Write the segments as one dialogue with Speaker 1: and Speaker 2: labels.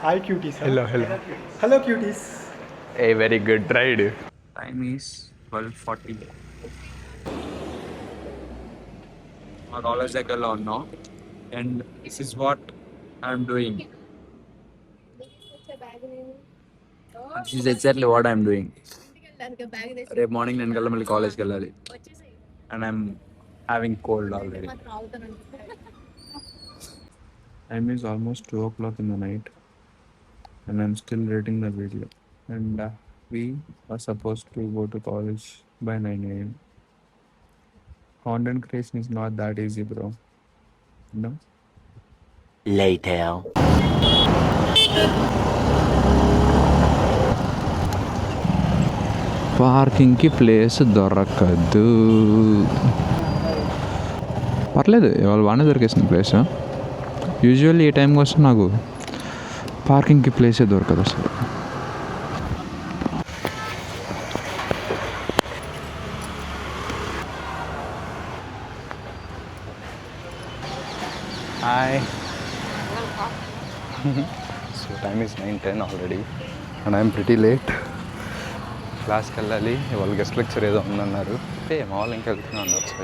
Speaker 1: Hi cuties. Huh?
Speaker 2: Hello, hello.
Speaker 1: Hello cuties.
Speaker 2: A very good ride.
Speaker 3: Time is 12:40. మా college దగ్గరలో ఉన్నాం and this is what I'm doing. This is exactly what I'm doing. రేపు morning నేను కల్లా మళ్ళీ కాలేజ్కి వెళ్ళాలి and I'm having cold already. Time is almost 2 o'clock in the night and I'm still rating the video. And we are supposed to go to college by 9 a.m. Content creation is not that easy, bro. No?
Speaker 4: Later.
Speaker 3: పార్కింగ్కి place దొరకదు. పర్లేదు ఇవాళ బాగానే దొరికేసింది place. Usually ఈ టైంకి వస్తే నాకు పార్కింగ్కి ప్లేసే దొరకదు అసలు.
Speaker 2: Hi. So time is 9:10 already and I'm pretty late. క్లాస్కి వెళ్ళాలి. ఇవాళ గెస్ట్ లెక్చర్ ఏదో ఉందన్నారు. అంటే మా వాళ్ళు ఇంకా వెళ్తున్నా అన్నారు. సో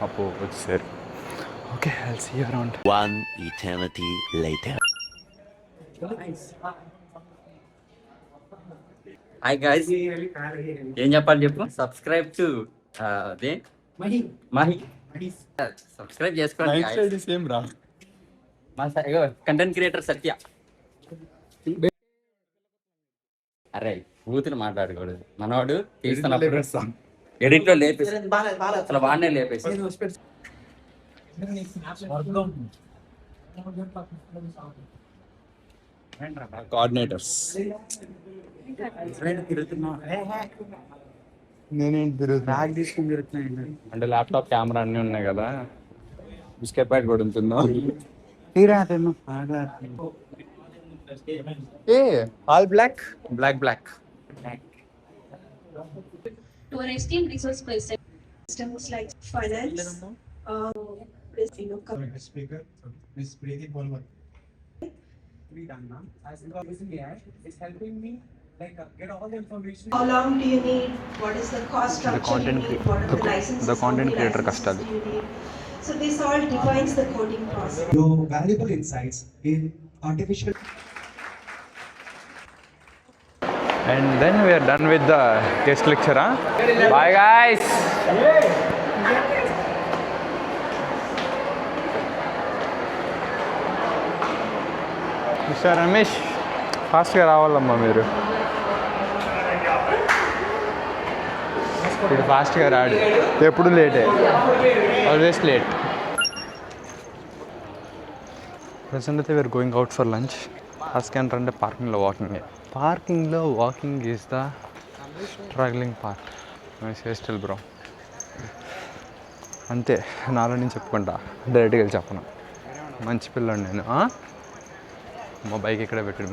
Speaker 2: అప్పు వచ్చేసారు. Okay, I'll see you around.
Speaker 4: One eternity later.
Speaker 5: Hi guys, ఏం చెప్పాలి చెప్పు. Subscribe to Mahi. సబ్స్క్రైబ్ చేసుకోండి.
Speaker 2: సేమ్ రా.
Speaker 5: మా కంటెంట్ క్రియేటర్ సత్య. అరే కూతురు మాట్లాడకూడదు, మనవాడు తీస్తున్నప్పుడు ఎడిట్ లో లేపేసి అసలు వాడినే లేపేసి.
Speaker 2: కోఆర్డినేటర్స్ నేనేంటి తిరుగుతున్నా అంటే ల్యాప్టాప్ కెమెరా అన్నీ ఉన్నాయి కదా. బిస్కెట్ ప్యాకెట్ కూడా ఉంటుందా? ఏ all black black.
Speaker 6: To an esteemed resource person, systems like finance,
Speaker 1: Speaker, Miss Preeti Polwar.
Speaker 7: It's helping me get all the information.
Speaker 6: how long do you need, what is the cost structure you need, what are the licenses,
Speaker 2: the content
Speaker 6: how many
Speaker 2: creator
Speaker 6: licenses
Speaker 2: కష్టాలు.
Speaker 6: do you need. So this all defines the coding process.
Speaker 7: Your valuable insights in artificial.
Speaker 2: And then we are done with the guest lecture. Bye guys. Mister Ramesh, ఫాస్ట్గా రావాలమ్మా మీరు. ఇప్పుడు ఫాస్ట్గా రాడు, ఎప్పుడు లేటే, always late. Present అయితే we are going out for lunch. First క్యాంటర్ అంటే పార్కింగ్లో walking is the struggling part. Still bro అంతే, నాలో నేను చెప్పుకుంటా, డైరెక్ట్గా వెళ్ళి చెప్పను. మంచి పిల్లండి నేను. మా బైక్ ఇక్కడే పెట్టాడు.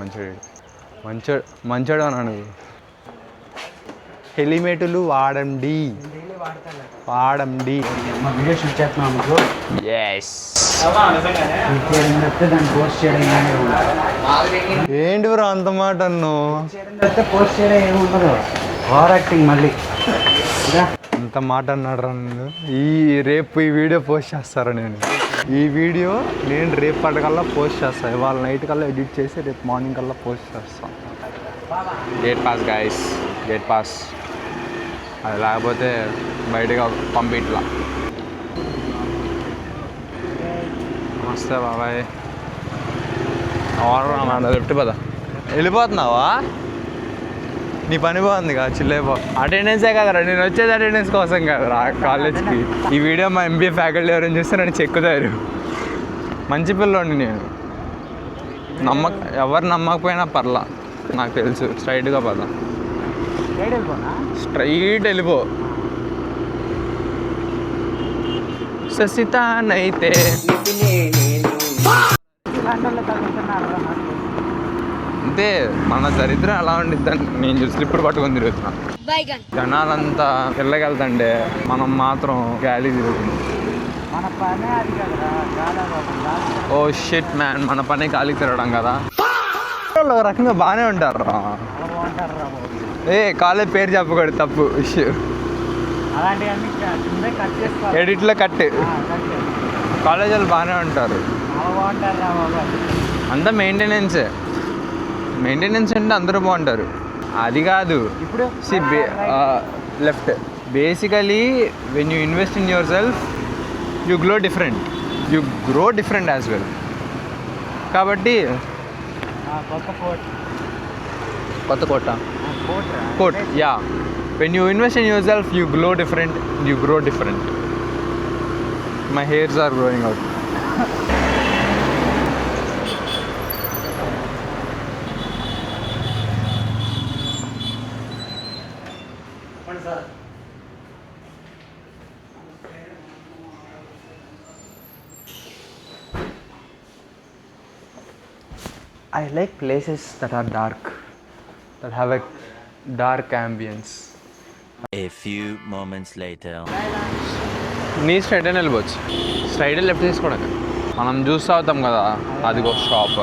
Speaker 2: మంచోడు అన్నాను. హెలిమెట్లు వాడండి. ఎస్. ఏంటి బ్రో అంత మాట అన్ను? అంత మాట అన్నాడు రా నేను. రేపు ఈ వీడియో పోస్ట్ చేస్తారా? ఈ వీడియో నేను రేపు పడకల్లా పోస్ట్ చేస్తాను. ఇవాళ నైట్ కల్లా ఎడిట్ చేసి రేపు మార్నింగ్ కల్లా పోస్ట్ చేస్తాను. Gate pass guys, gate pass. అది లేకపోతే బయటగా పంపిట్లా. నమస్తే బాబాయ్. లెఫ్ట్ పద. వెళ్ళిపోతున్నావా? నీ పని బాగుందిగా, చిల్లైపో. అటెండెన్సే కదరా, నేను వచ్చేది అటెండెన్స్ కోసం కదరా కాలేజ్కి. ఈ వీడియో మా ఎంబీఏ ఫ్యాకల్టీ ఎవరైనా చూస్తే నన్ను చెక్కుతారు. మంచి పిల్లోండి నేను. ఎవరు నమ్మకపోయినా పర్లా, నాకు తెలుసు. స్ట్రైట్గా పద, స్ట్రైట్ వెళ్ళిపో. ససితానైతే అంతే, మన దరిద్రం ఎలా ఉండిద్దని నేను చూసి స్లిప్పర్ పట్టుకొని తిరుగుతున్నా. జనాలంతా పిల్లకెళ్తుంటే మనం మాత్రం గాలి తిరుగుతుంది.
Speaker 5: మన పనే అది కదరా,
Speaker 2: ఓ షిట్ మ్యాన్, మన పని గాలికి తిరగడం కదా. వాళ్ళు ఒక రకంగా బాగానే ఉంటారు రా.
Speaker 5: బాగుంటారు రా బాబు.
Speaker 2: ఏ కాలేజ్ పేరు చెప్పకూడదు, తప్పు ఇష్యూ.
Speaker 5: అలాంటివన్నీ కట్ చేసుకోవాలి.
Speaker 2: ఎడిట్లో కట్. కాలేజ్ వాళ్ళు బాగానే ఉంటారు,
Speaker 5: చాలా బాగుంటారు రా బాబు.
Speaker 2: అంతా మెయింటెనెన్సే. మెయింటెనెన్స్ అంటే అందరూ బాగుంటారు అది కాదు.
Speaker 5: ఇప్పుడు
Speaker 2: left. Basically when you invest in yourself you glow different, you grow different as well. కాబట్టి కొత్త కోట్ యా, when you invest in yourself you glow different, you grow different. My hairs are growing out. I like places that are dark, that have a dark ambience.
Speaker 4: A few moments later.
Speaker 2: నీ straight అయినా వెళ్ళిపోవచ్చు, straight left తీసుకోవడానికి. మనం juice తాగుతాం కదా, అదిగో shop.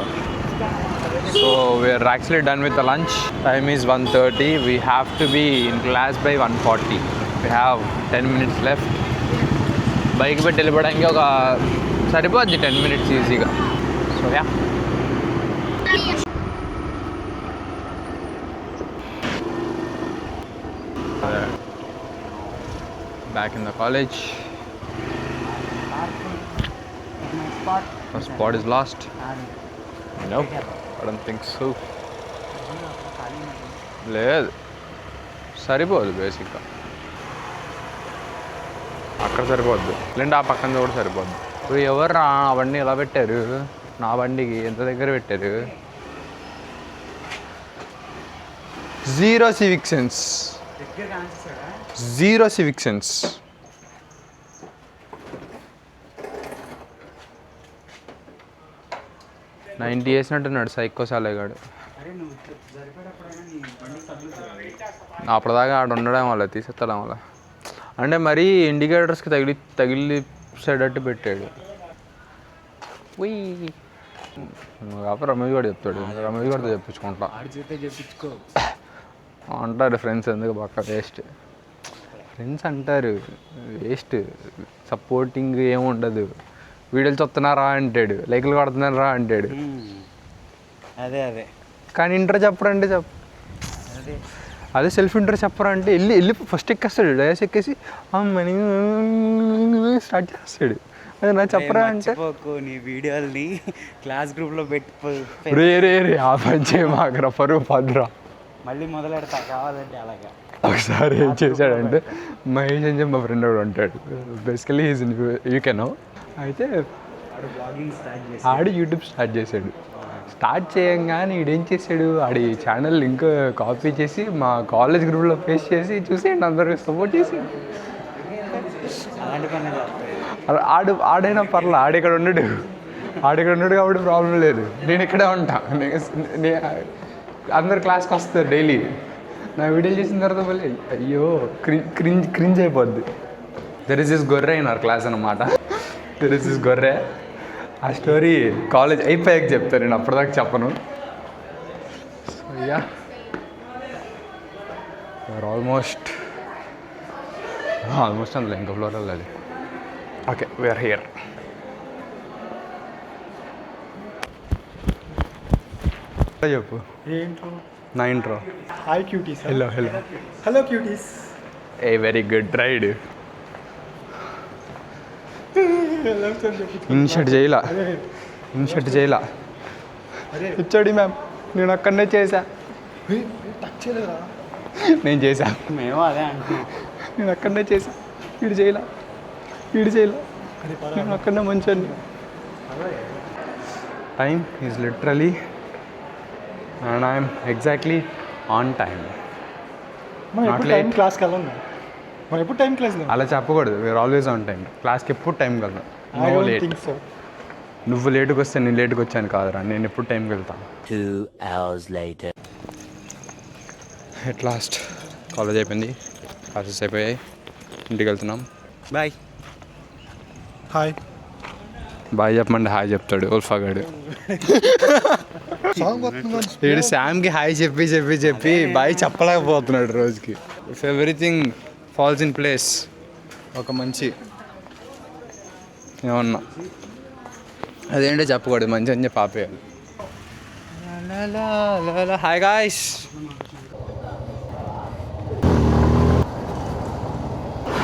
Speaker 2: So we are actually done with the lunch. Time is 1:30. We have to be in class by 1:40. We have 10 minutes left. Bike పెట్టి వెళ్ళిపోవడానికి ఒక సరిపోద్ది 10 minutes ఈజీగా. So yeah, back in the college. Our spot is lost. Nope, I don't think so. లేదు, సరిపోదు బేసిక్గా. అక్కడ సరిపోద్దు, లేదంటే ఆ పక్కన కూడా సరిపోద్దు. ఇప్పుడు ఎవరు రా నా బండి ఎలా పెట్టారు, నా బండికి ఎంత దగ్గర పెట్టారు. Zero civic sense, zero civic sense. Ninety వేసినట్టున్నాడు సైకో సాలేగాడు. అప్పటిదాకా ఆడ ఉండడం వల్ల తీసేత్తడం వల్ల అంటే మరీ ఇండికేటర్స్కి తగిలిసేటట్టు పెట్టాడు. కాబట్టి రమేష్ గారు చెప్తాడు, రమేష్ గారితో చెప్పించుకుంటా అంటారు. ఫ్రెండ్స్ ఎందుకు బాగా వేస్ట్, ఫ్రెండ్స్ అంటారు వేస్ట్. సపోర్టింగ్ ఏముండదు. వీడియోలు చూస్తున్నారా అంటాడు, లైక్లు కొడుతున్నారా అంటాడు.
Speaker 5: అదే
Speaker 2: కానీ ఇంటర్ చెప్పరంటే అదే సెల్ఫ్ ఇంటర్ చెప్పరా అంటే వెళ్ళి ఫస్ట్ ఎక్కేస్తాడు, డయాస్ ఎక్కేసి మనీ స్టార్ట్ చేస్తాడు. అదే నా చెప్పరా అంటే
Speaker 5: నీ వీడియోల్ని క్లాస్ గ్రూప్లో పెట్టి
Speaker 2: రే ఆ పని చేయమాకరా, పరువు పదరా,
Speaker 5: మళ్ళీ మొదలెడతా కావాలంటే. అలాగా
Speaker 2: ఒకసారి ఏం చేశాడంటే మహేష్ అని చెప్పి మా ఫ్రెండ్ కూడా ఉంటాడు. Basically is you know. అయితే ఆడి యూట్యూబ్ స్టార్ట్ చేశాడు. స్టార్ట్ చేయంగానే ఈడేం చేశాడు, ఆడి ఛానల్ లింక్ కాపీ చేసి మా కాలేజ్ గ్రూప్లో పేస్ట్ చేసి చూసేయండి, అందరికి సపోర్ట్ చేసి. ఆడైనా పర్లే, ఆడిక్కడ ఉన్నాడు కాబట్టి ప్రాబ్లం లేదు. నేను ఇక్కడే ఉంటా, అందరు క్లాస్కి వస్తారు డైలీ. నా వీడియో చేసిన తర్వాత మళ్ళీ అయ్యో క్రింజ్ అయిపోద్ది. దెర్ ఇస్ దిస్ గొర్రె ఇన్ అవర్ క్లాస్ అనమాట. దెర్ ఇస్ దిస్ గొర్రె. ఆ స్టోరీ కాలేజ్ అయిపోయాక చెప్తాను, నేను అప్పటిదాకా చెప్పను. సో యా, ఆల్మోస్ట్ అందులో ఇంకో ఫ్లోర్ వెళ్ళాలి. Okay, we are here. చెప్పు
Speaker 1: ఏంట్రో
Speaker 2: నా intro.
Speaker 1: Hi cuties.
Speaker 2: Hello
Speaker 1: cuties.
Speaker 2: A very good ride. In shirt చేయలా హెచ్ఓడి మ్యామ్, నేను అక్కడనే చేశా. నేను చేశా,
Speaker 5: మేము అదే అంటున్నాం.
Speaker 2: నేను అక్కడనే చేశా. వీడు చేయలా నేను అక్కడనే మంచి. Time is literally and I'm exactly on time.
Speaker 1: క్లాస్కి వెళ్ళండి, మనం ఎప్పుడు టైం క్లాస్
Speaker 2: అలా చెప్పకూడదు. We are always on time. క్లాస్కి ఎప్పుడు టైంకి వెళ్తాను. No late. నువ్వు లేటుకి వస్తే నేను లేటుకి వచ్చాను కాదురా, నేను ఎప్పుడు టైంకి వెళ్తాను.
Speaker 4: 2 hours later.
Speaker 2: At last college అయిపోయింది, క్లాసెస్ అయిపోయాయి, ఇంటికి వెళ్తున్నాం.
Speaker 5: బాయ్.
Speaker 1: హాయ్.
Speaker 2: బాయ్ చెప్పమంటే హాయ్ చెప్తాడు ఉల్ఫాగాడు.
Speaker 1: సాంగ్ వస్తుంది.
Speaker 2: వీడు శామ్కి హాయ్ చెప్పి చెప్పి చెప్పి బాయ్ చెప్పలేకపోతున్నాడు రోజుకి. If everything falls in place, ఒక మంచి ఏమన్నా అదేంటో చెప్పకూడదు, మంచి అని చెప్పి ఆపేయాలి. Hi guys.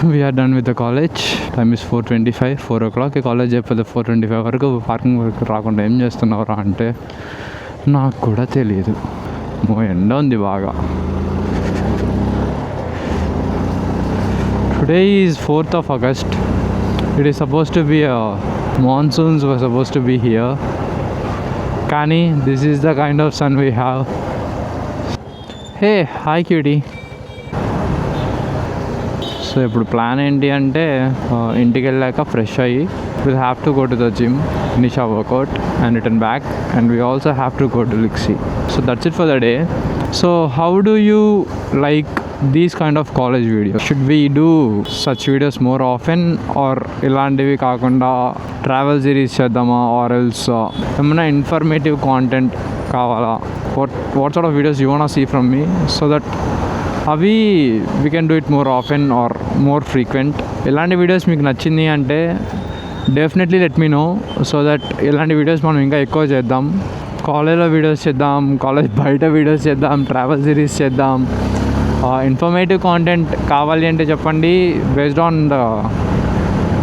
Speaker 2: We are done with the college. Time is 4:25, 4 o'clock. College అయిపోతే 4:25 వరకు పార్కింగ్ వరకు రాకుండా ఏం చేస్తున్నారా అంటే నాకు కూడా తెలియదు. ఎండ ఉంది బాగా. Today is 4th of August. It is supposed to be monsoons were supposed to be here. కానీ this is the kind of sun we have. Hey, hi cutie. So ఇప్పుడు ప్లాన్ ఏంటి అంటే ఇంటికి వెళ్ళాక ఫ్రెష్ అయ్యి will have to go to the gym, finish ఆ workout and return back, and we also have to go to లిక్సీ. So that's it for the day. So how do you like these kind of college videos? Should we do such videos more often, or ఇలాంటివి కాకుండా travel series చేద్దామా, or else ఏమైనా informative content కావాలా? What sort of videos you want see from me so that అవి we can do it more often or more frequent. ఇలాంటి videos మీకు నచ్చింది అంటే definitely let me know so that ఇలాంటి videos మనం ఇంకా ఎక్కువ చేద్దాం. కాలేజ్లో వీడియోస్ చేద్దాం, కాలేజ్ బయట వీడియోస్ చేద్దాం, ట్రావెల్ సిరీస్ చేద్దాం. ఇన్ఫర్మేటివ్ కాంటెంట్ కావాలి అంటే చెప్పండి. Based on the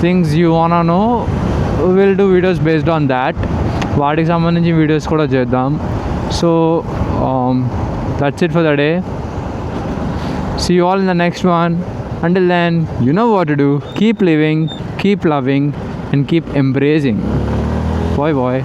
Speaker 2: things you want no will do videos based on that. వాటికి సంబంధించి వీడియోస్ కూడా చేద్దాం. So that's it for the day. See you all in the next one. Until then, you know what to do. Keep living, keep loving, and keep embracing. Bye bye.